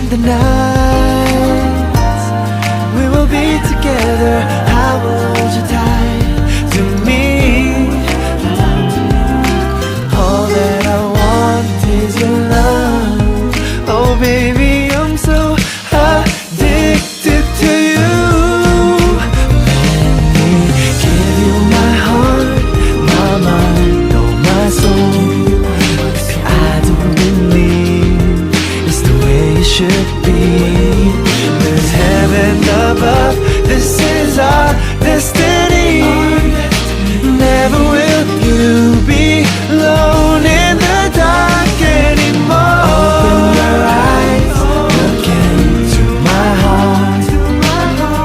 the night we will be together. I will hold you tight to me. All that I want is your love. Oh baby, I'm so addicted to you. Let me give you my heart, my mind, oh my soul. 'Cause I don't believe it's the way it should be. There's heaven above, this is our destiny. Never will you be alone in the dark anymore. Open your eyes, look into my heart.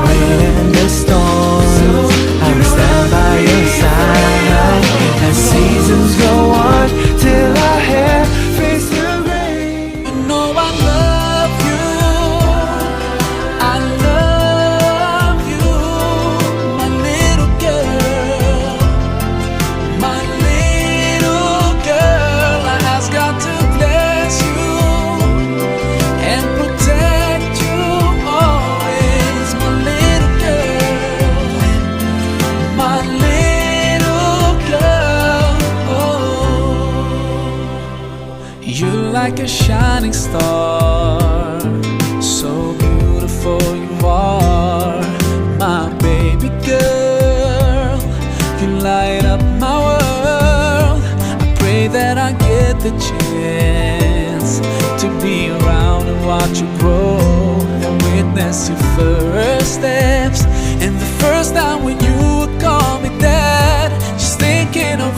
Rain and the storms, I will stand by your side. As seasons go on till our hair fades to gray. You know I love you, I love you, my little girl, my little girl. I ask God to bless you and protect you always, my little girl, my little girl. You're like a shining star, so beautiful you are, my baby girl. You light up my world. I pray that I get the chance to be around and watch you grow and witness your first steps. And the first time when you would call me dad, just thinking of